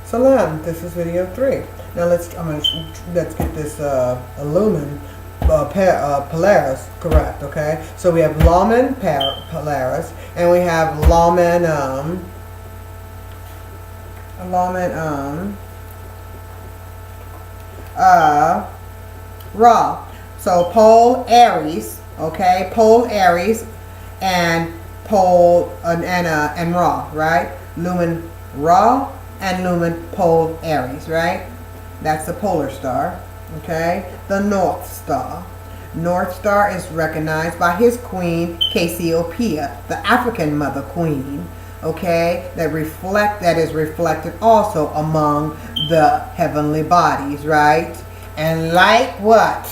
Salam. This is video 3. Now let's get this lumen Polaris correct. Okay, so we have lumen Polaris, and we have lumen Ra. So pole Aries. Okay, pole Aries and pole and Ra, right? Lumen Ra and lumen pole Aries, right? That's the polar star. Okay, the North Star. North Star is recognized by his queen Cassiopeia, the African mother queen. Okay, that is reflected also among the heavenly bodies, right? And like what?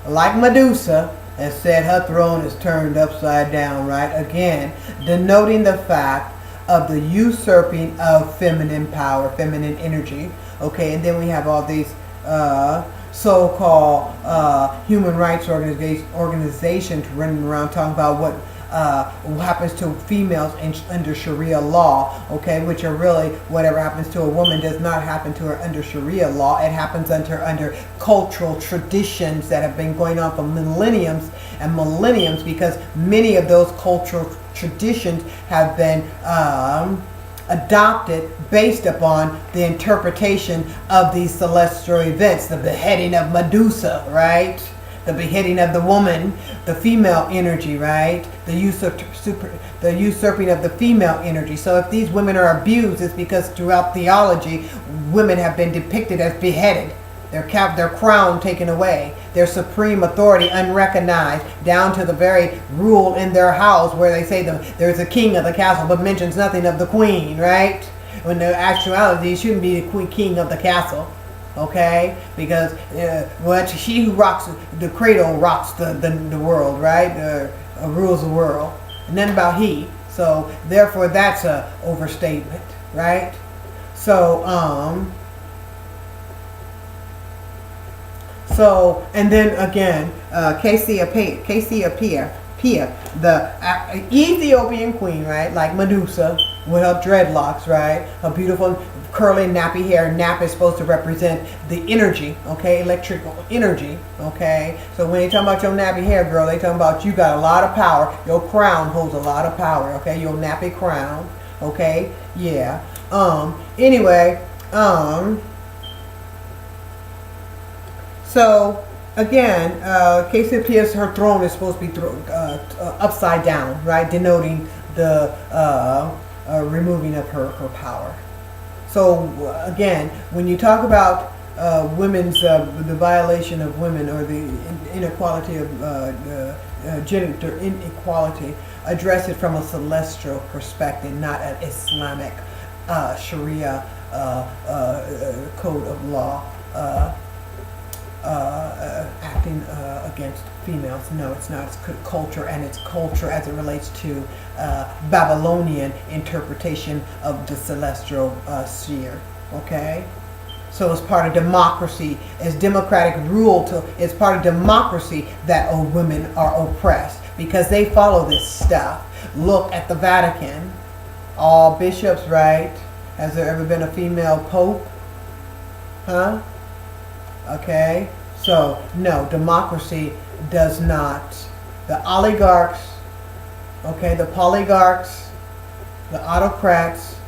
Like Medusa, that said her throne is turned upside down, right? Again, denoting the fact of the usurping of feminine power, feminine energy. Okay, and then we have all these so-called human rights organizations running around talking about what happens to females under Sharia law, okay, which are really whatever happens to a woman does not happen to her under Sharia law. It happens under cultural traditions that have been going on for millenniums and millenniums, because many of those cultural traditions have been adopted based upon the interpretation of these celestial events, the beheading of Medusa, right? The beheading of the woman, the female energy, right? The usurping of the female energy. So if these women are abused, it's because throughout theology, women have been depicted as beheaded, their crown taken away, their supreme authority unrecognized, down to the very rule in their house where they say there's a king of the castle but mentions nothing of the queen, right? When the actuality, it shouldn't be the king of the castle. Okay, because she who rocks the cradle rocks the world, right? Rules the world, and then about he. So therefore, that's a overstatement, right? So and then again, Cassiopeia, the Ethiopian queen, right? Like Medusa with her dreadlocks, right? Her beautiful curly nappy hair. Nap is supposed to represent the energy, okay, electrical energy, okay. So when they talk about your nappy hair, girl, they talking about you got a lot of power. Your crown holds a lot of power, okay. Your nappy crown, okay. Yeah. Anyway. So again, Cassiopeia, her throne is supposed to be upside down, right, denoting the removing of her power. So again, when you talk about women's the violation of women, or the inequality of gender inequality, address it from a celestial perspective, not an Islamic Sharia code of law acting against females. No, it's not. It's culture, and it's culture as it relates to Babylonian interpretation of the celestial sphere. Okay, so it's part of democracy. It's democratic rule. It's part of democracy that women are oppressed because they follow this stuff. Look at the Vatican. All bishops, right? Has there ever been a female pope? Huh? Okay, so no, democracy does not. The oligarchs, okay, the polygarchs, the autocrats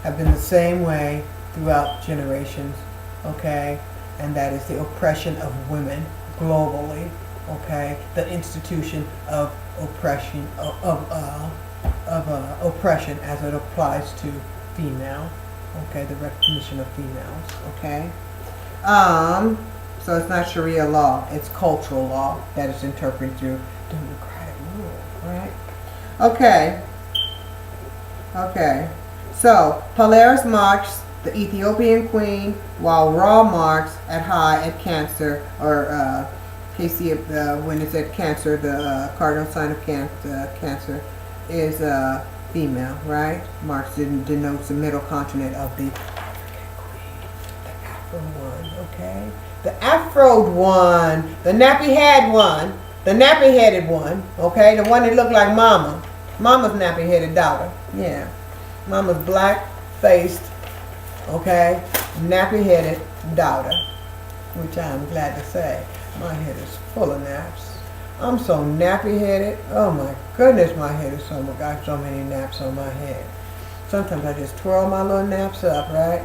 have been the same way throughout generations, okay, and that is the oppression of women globally, okay, the institution of oppression oppression as it applies to female, okay, the recognition of females, okay. So it's not Sharia law, it's cultural law that is interpreted through democratic rule, right? Okay. So Polaris marks the Ethiopian queen, while Ra marks at high at Cancer, or when it's at Cancer, the cardinal sign of Cancer is female, right? Marks denotes the middle continent of the one, okay? The afroed one, the nappy-headed one, the nappy-headed one, okay? The one that looked like Mama. Mama's nappy-headed daughter, yeah. Mama's black-faced, okay? nappy-headed daughter, which I'm glad to say. My head is full of naps. I'm so nappy-headed. Oh my goodness, my head is so much. Got so many naps on my head. Sometimes I just twirl my little naps up, right?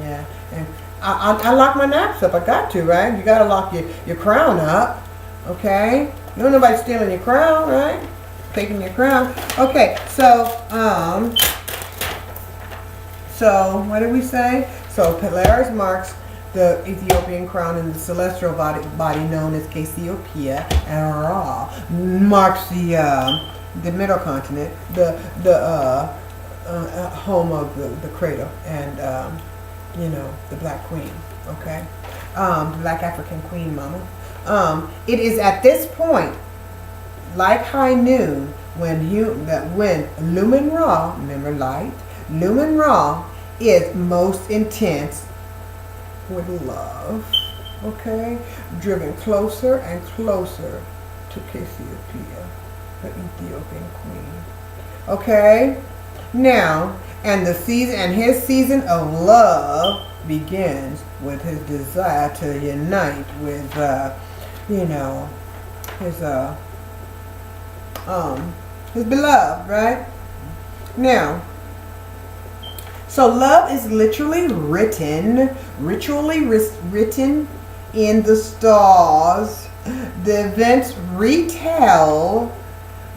Yeah, and I lock my naps up. I got to, right? You got to lock your crown up, okay? You don't nobody stealing your crown, right? Taking your crown. Okay, so what did we say? So Polaris marks the Ethiopian crown in the celestial body known as Cassiopeia, and Ra marks the middle continent, the home of the cradle, and the Black Queen. Okay, the Black African Queen, Mama. It is at this point, like high noon, when Lumen Ra, remember light, Lumen Ra is most intense with love, okay? Driven closer and closer to Cassiopeia, the Ethiopian queen. Okay? Now, and his season of love begins with his desire to unite with his beloved, right? Now, so love is ritually written in the stars. The events retell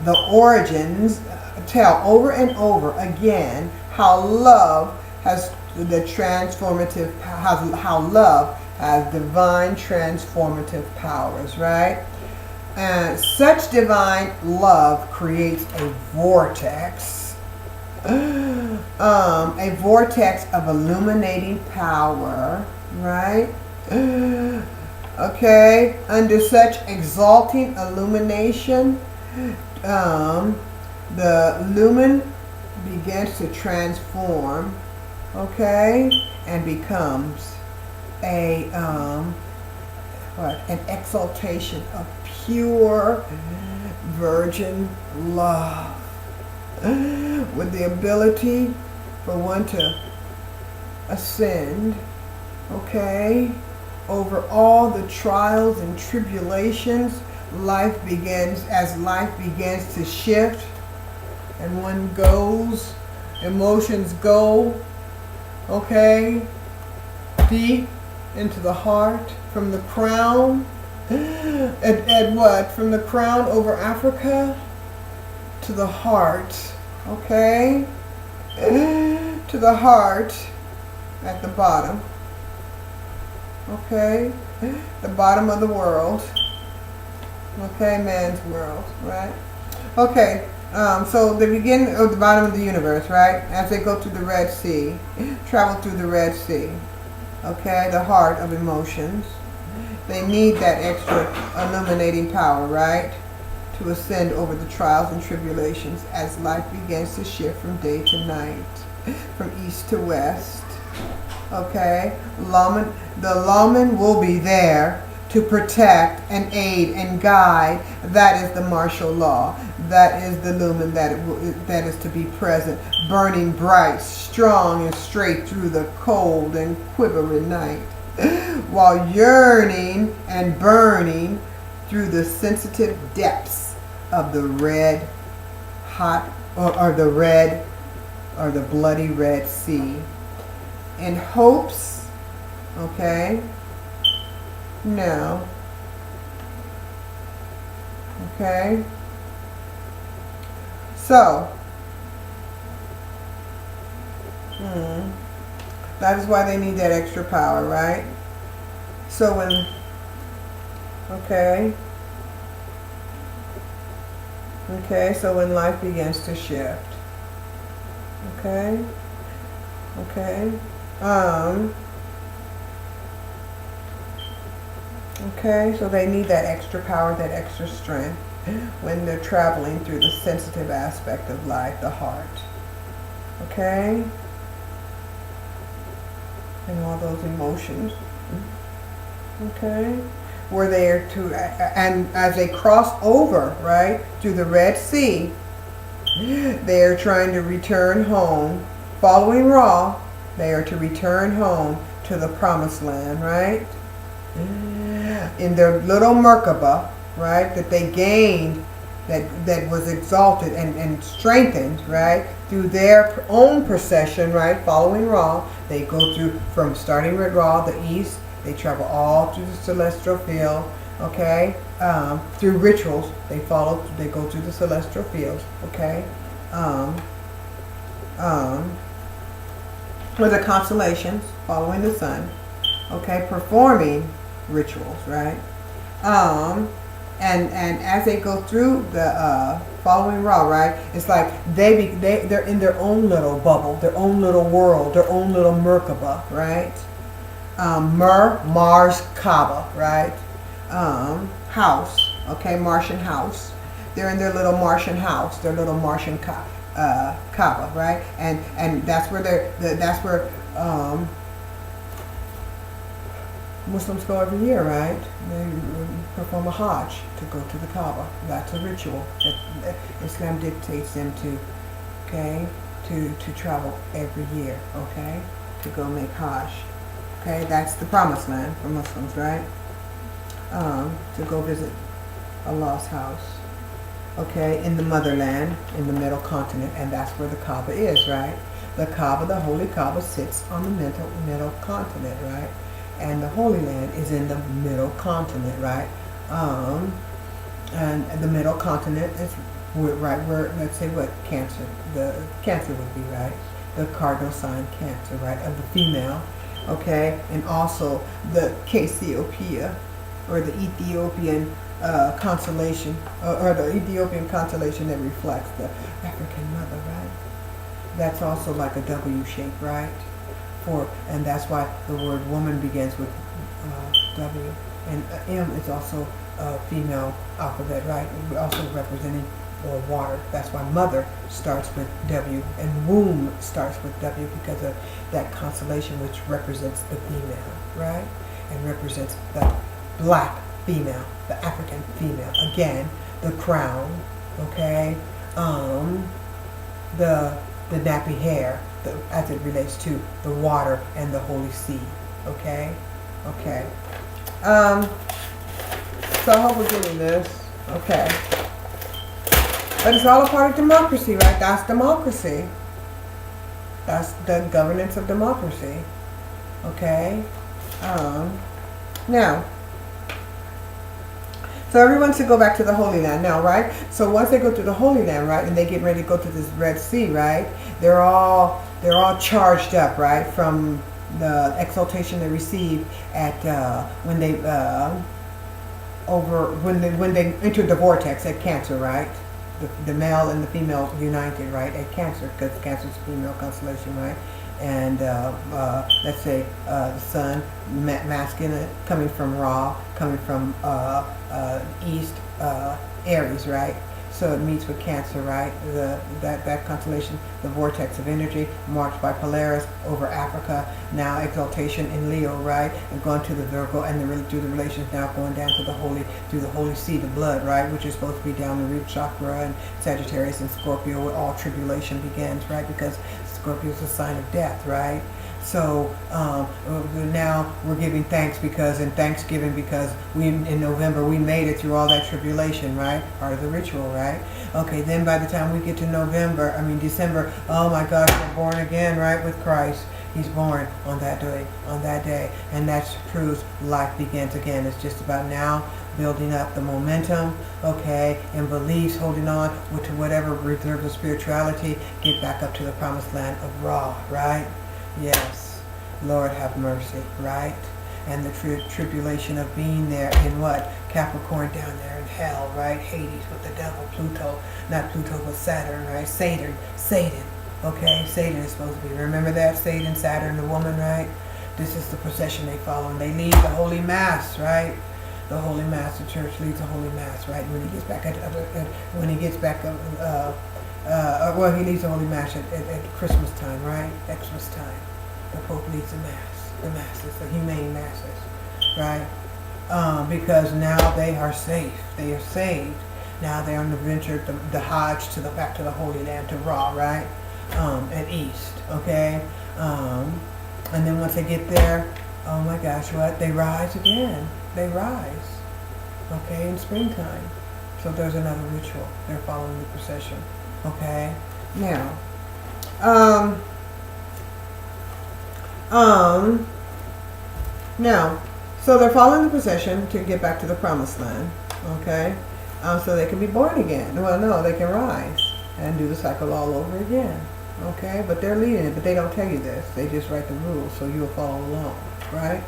the origins, tell over and over again how love has how love has divine transformative powers, right? And such divine love creates a vortex. A vortex of illuminating power, right? Okay, under such exalting illumination, the lumen begins to transform, okay, and becomes an exaltation of pure virgin love, with the ability for one to ascend, okay, over all the trials and tribulations. Life begins to shift, and one goes, emotions go, okay, deep into the heart, from the crown, from the crown over Africa to the heart, okay, to the heart at the bottom, okay, the bottom of the world, okay, man's world, right? Okay, so they begin at the bottom of the universe, right? As they go through the Red Sea, travel through the Red Sea, okay, the heart of emotions. They need that extra illuminating power, right? To ascend over the trials and tribulations as life begins to shift from day to night, from east to west. Okay, the lawman will be there to protect and aid and guide. That is the martial law. That is the lumen that is to be present, burning bright, strong, and straight through the cold and quivering night, while yearning and burning through the sensitive depths of the red hot or the bloody Red Sea, in hopes, okay, now, okay, so that is why they need that extra power, right? So when, okay, so when life begins to shift, okay, okay, so they need that extra power, that extra strength when they're traveling through the sensitive aspect of life, the heart, okay, and all those emotions, okay, were there to, and as they cross over, right, through the Red Sea, they are trying to return home, following Ra. They are to return home to the promised land, right? In their little Merkaba, right, that they gained, that was exalted and strengthened, right, through their own procession, right, following Ra. They go through, from starting with Ra, the east, they travel all through the celestial field, okay, through rituals. They go through the celestial fields, okay, with the constellations, following the sun, okay, performing rituals, right? And as they go through the following Ra, right, it's like they're in their own little bubble, their own little world, their own little Merkaba, right? Mars, Kaaba, right? House, okay, Martian house. They're in their little Martian house, their little Martian Kaaba, right? And that's where that's where Muslims go every year, right? They perform a Hajj to go to the Kaaba. That's a ritual that Islam dictates them to, okay, to travel every year, okay, to go make Hajj. Okay, that's the promised land for Muslims, right? To go visit Allah's house, okay, in the motherland, in the middle continent, and that's where the Kaaba is, right? The Kaaba, the Holy Kaaba, sits on the middle continent, right? And the Holy Land is in the middle continent, right? And the middle continent is right where, let's say, what Cancer, the Cancer would be, right? The cardinal sign Cancer, right, of the female, okay, and also the Cassiopeia, or the Ethiopian constellation, or the Ethiopian constellation that reflects the African mother, right? That's also like a W shape, right? And that's why the word woman begins with W, and M is also a female alphabet, right? Also representing water. That's why mother starts with W, and womb starts with W, because of that constellation, which represents the female, right? And represents the black female, the African female. Again, the crown, okay? The nappy hair, as it relates to the water and the holy sea, okay? Okay. So I hope we're getting this, okay? But it's all a part of democracy, right? That's democracy. That's the governance of democracy, okay? Now, so everyone should go back to the Holy Land now, right? So once they go to the Holy Land, right, and they get ready to go to this Red Sea, right, they're all charged up, right, from the exaltation they received at when they entered the vortex at Cancer, right? The male and the female united, right, at Cancer, because Cancer's a female constellation, right? And let's say the sun, masculine, coming from Ra, coming from east, Aries, right? So it meets with Cancer, right? That constellation, the vortex of energy, marked by Polaris over Africa, now exaltation in Leo, right? And going to the Virgo, and through the relations now going down to through the Holy See, the blood, right? Which is supposed to be down the root chakra, and Sagittarius and Scorpio, where all tribulation begins, right? Because Scorpio is a sign of death, right? So now we're giving thanks in Thanksgiving, because in November we made it through all that tribulation, right? Part of the ritual, right? Okay, then by the time we get to December, oh my gosh, we're born again, right, with Christ. He's born on that day, and that proves life begins again. It's just about now building up the momentum, okay, and beliefs, holding on to whatever reserve of spirituality, get back up to the promised land of Ra, right? Yes, Lord have mercy, right? And the tribulation of being there in what? Capricorn, down there in hell, right? Hades with the devil, Pluto, not Pluto, but Saturn, right? Satan, okay? Satan is supposed to be, remember that? Satan, Saturn, the woman, right? This is the procession they follow, and they lead the Holy Mass, right? The Holy Mass, the church leads the Holy Mass, right? When he gets back he leads the Holy Mass at Christmas time, right? Xmas time. The Pope leads the masses, the humane masses, right? Because now they are safe. They are saved. Now they're on the venture, the Hajj back to the Holy Land, to Ra, right? At East, okay? And then once they get there, oh my gosh, what? They rise again. They rise. Okay, in springtime. So there's another ritual. They're following the procession. Okay? Now, now, so they're following the procession to get back to the promised land. Okay? So they can be born again. Well, no, they can rise and do the cycle all over again. Okay? But they're leading it, but they don't tell you this. They just write the rules so you'll follow along. Right?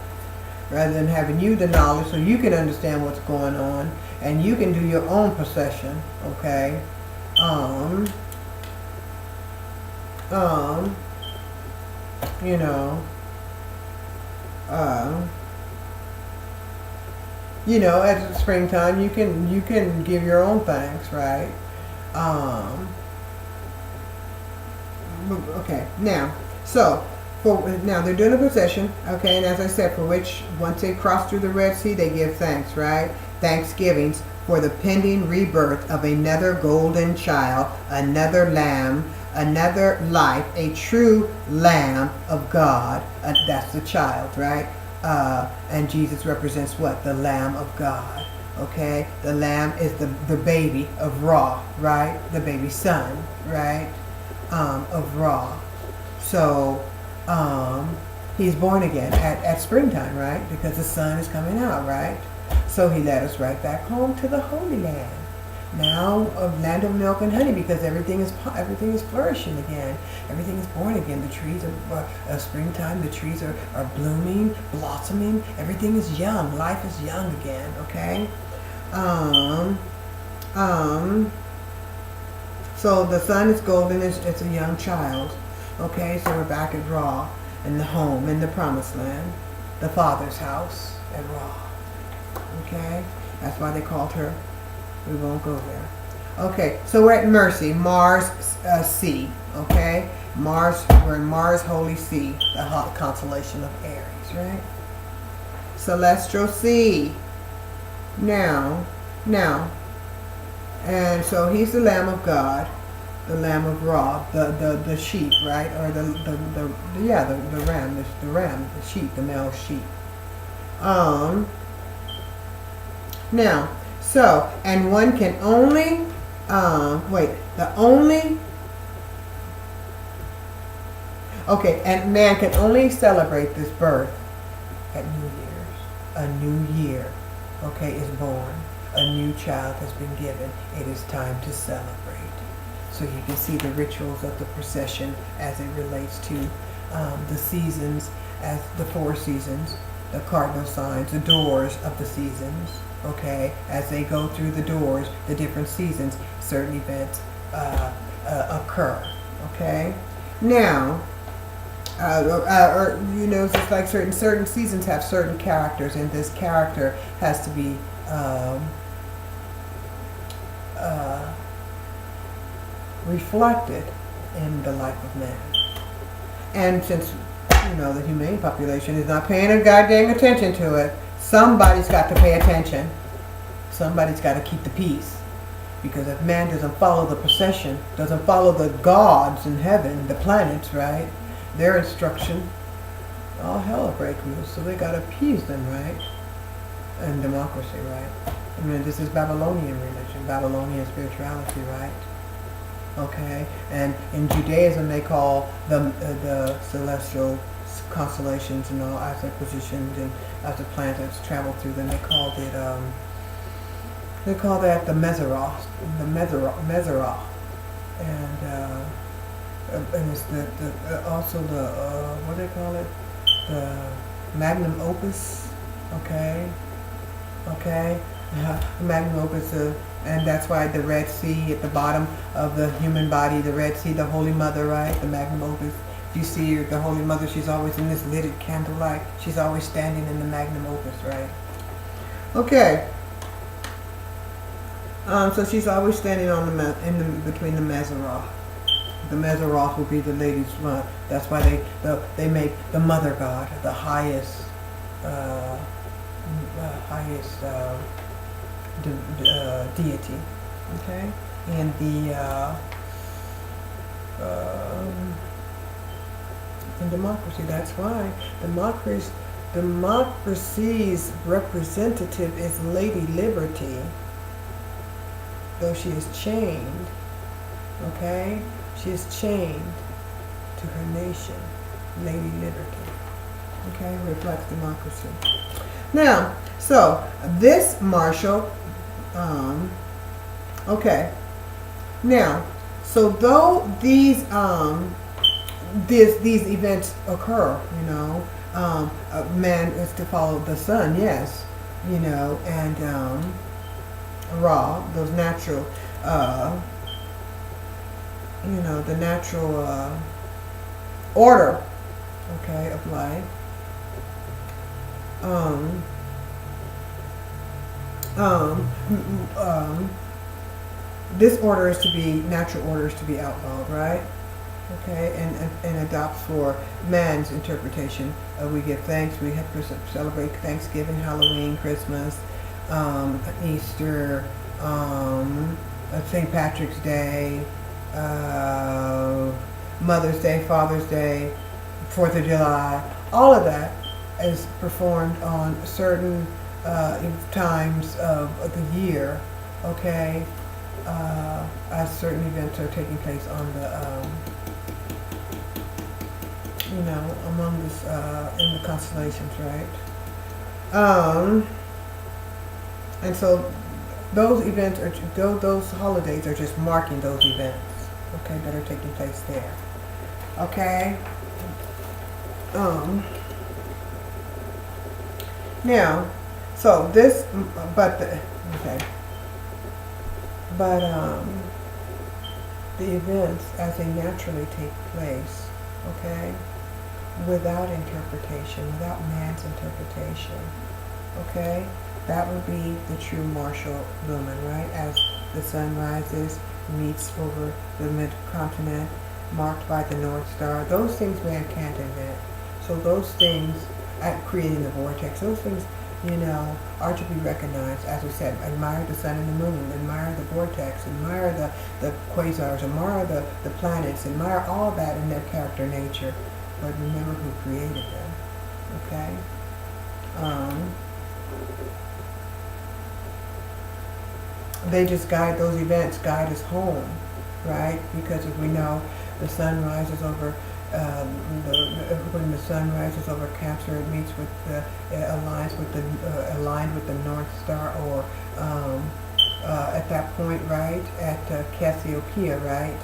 Rather than having you the knowledge so you can understand what's going on and you can do your own procession. Okay? You know, at springtime you can give your own thanks, right? Okay, now, so now they're doing a procession, okay, and as I said, for which once they cross through the Red Sea, they give thanks, right? Thanksgivings for the pending rebirth of another golden child, another lamb, another life, a true Lamb of God. That's the child, right? And Jesus represents what? The Lamb of God. Okay? The lamb is the baby of Ra, right? The baby son, right? Of Ra. So, he's born again at springtime, right? Because the sun is coming out, right? So he led us right back home to the Holy Land. Now of land of milk and honey, because everything is flourishing again. Everything is born again. The trees are springtime. The trees are blooming, blossoming. Everything is young. Life is young again. Okay. So the sun is golden. It's a young child. Okay. So we're back at Ra, in the home, in the promised land, the Father's house at Ra. Okay. That's why they called her. We won't go there. Okay, so we're at Mercy, Mars Sea. Okay, we're in Mars Holy Sea, the hot constellation of Aries, right? Celestial Sea. Now, and so he's the Lamb of God, the Lamb of Ra, the sheep, right? Or the ram, the sheep, the male sheep. Now. So, and one can only, and man can only celebrate this birth at New Year's. A new year, okay, is born. A new child has been given. It is time to celebrate. So you can see the rituals of the procession as it relates to the seasons, as the 4 seasons, the cardinal signs, the doors of the seasons. Okay, as they go through the doors, the different seasons, certain events occur. Okay, now, it's just like certain seasons have certain characters, and this character has to be reflected in the life of man. And since the humane population is not paying a goddamn attention to it, somebody's got to pay attention. Somebody's got to keep the peace. Because if man doesn't follow the procession, doesn't follow the gods in heaven, the planets, right? Their instruction, all hell will break loose. So they got to appease them, right? And democracy, right? I mean, this is Babylonian religion, Babylonian spirituality, right? Okay? And in Judaism, they call the celestial constellations and all as they're positioned and as the planets travel through them, they call that the Meseroth, and it's also the what do they call it, the magnum opus. Okay, magnum opus, and that's why the Red Sea at the bottom of the human body, the Red Sea, the Holy Mother, right, the magnum opus. You see the Holy Mother, she's always in this lighted candlelight. She's always standing in the magnum opus, right? Okay. So she's always standing on between the Meseroth. The Meseroth will be the lady's run. That's why they make the Mother God the highest deity. Okay, and In democracy, that's why democracy's representative is Lady Liberty, though she is chained. Okay, she is chained to her nation, Lady Liberty. Okay, reflects democracy. Now, so this Marshall, okay. Now, so though these events occur, man is to follow the sun, yes, and Ra, those natural, the natural order, okay, of life. This order is to be, natural order is to be outlawed, right? Okay, and adopt for man's interpretation. We give thanks, we have to celebrate Thanksgiving, Halloween, Christmas, Easter, St. Patrick's Day, Mother's Day, Father's Day, 4th of July. All of that is performed on certain times of the year, okay, as certain events are taking place on the, among this, in the constellations, right? And so those events are, those holidays are just marking those events, okay, that are taking place there, okay? Now, so this, the events as they naturally take place, okay, without interpretation, without man's interpretation, okay, that would be the true martial lumen, right? As the sun rises, meets over the mid-continent, marked by the North Star. Those things man can't invent. So those things, at creating the vortex, those things, are to be recognized. As we said, admire the sun and the moon, admire the vortex, admire the quasars, admire the planets, admire all that in their character nature. But remember who created them, okay? They just guide, those events guide us home, right? Because as we know, the sun rises over, when the sun rises over Cancer, it meets with aligned with the North Star, or at that point, right, at Cassiopeia, right?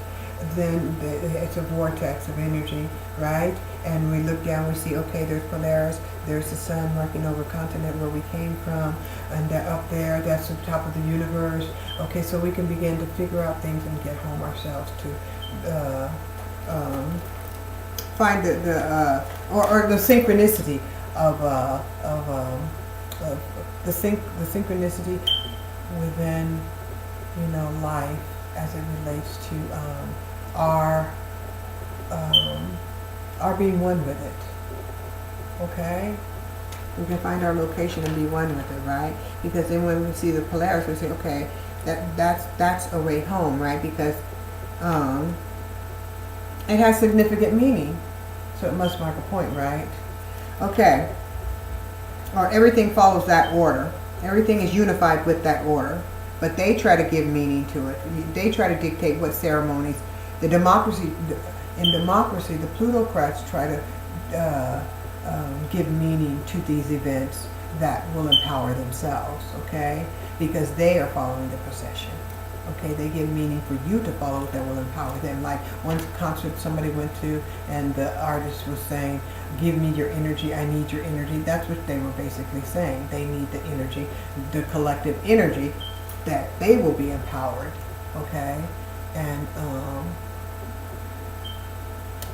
Then it's a vortex of energy, right? And we look down, we see, okay, there's Polaris, there's the sun working over continent where we came from, and up there, that's the top of the universe. Okay, so we can begin to figure out things and get home ourselves to find or the synchronicity of the synchronicity within, life as it relates to our being one with it. Okay, we can find our location and be one with it, right? Because then when we see the Polaris, we say, okay, that's a way home, right? Because it has significant meaning, so it must mark a point, right? Okay, or everything follows that order. Everything is unified with that order, but they try to give meaning to it. They try to dictate what ceremonies. In democracy, the plutocrats try to give meaning to these events that will empower themselves, okay? Because they are following the procession. Okay, they give meaning for you to follow that will empower them. Like one concert somebody went to, and the artist was saying, give me your energy, I need your energy. That's what they were basically saying. They need the energy, the collective energy, that they will be empowered, okay? And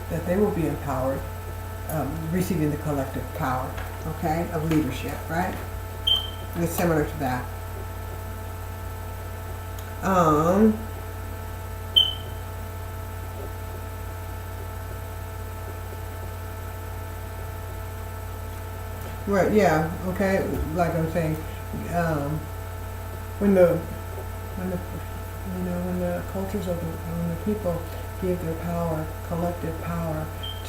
that they will be empowered, receiving the collective power, okay, of leadership, right? And it's similar to that. Right, yeah, okay, like I'm saying, when the cultures of when the people give their power, collective power,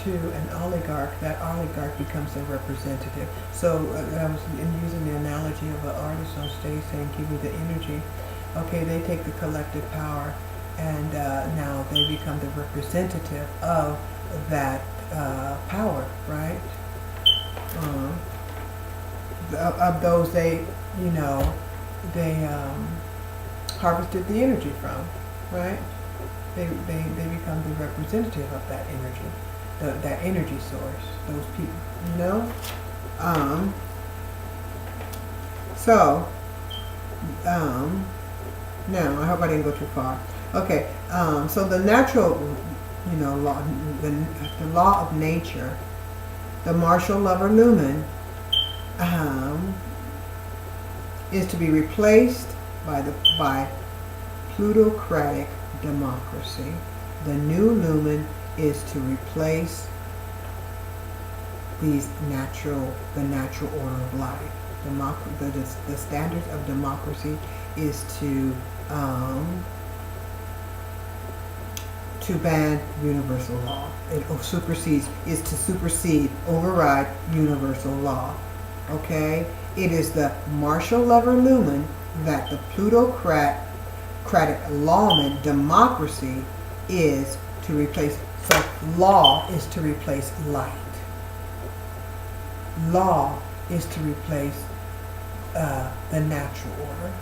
to an oligarch, that oligarch becomes a representative. So I was using the analogy of an artist on stage saying, give me the energy. Okay, they take the collective power, and now they become the representative of that power, right? Of those they harvested the energy from, right? They become the representative of that energy, that energy source, those people, you know? So, now, I hope I didn't go too far. Okay, so the natural, law, the law of nature, the martial lover lumen, is to be replaced by plutocratic democracy. The new lumen is to replace the natural order of life. The standards of democracy is to ban universal law. It is to supersede, override universal law. Okay? It is the martial lever lumen that the plutocratic lawman democracy is to replace. So law is to replace light. Law is to replace the natural order.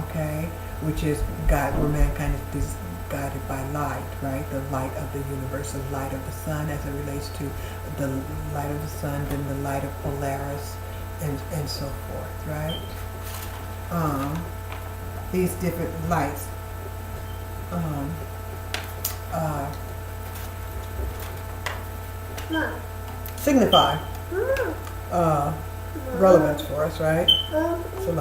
Okay? Which is God, where mankind is guided by light, right? The light of the universe, the light of the sun as it relates to the light of the sun, then the light of Polaris, and so forth, right? These different lights signify relevance for us, right? So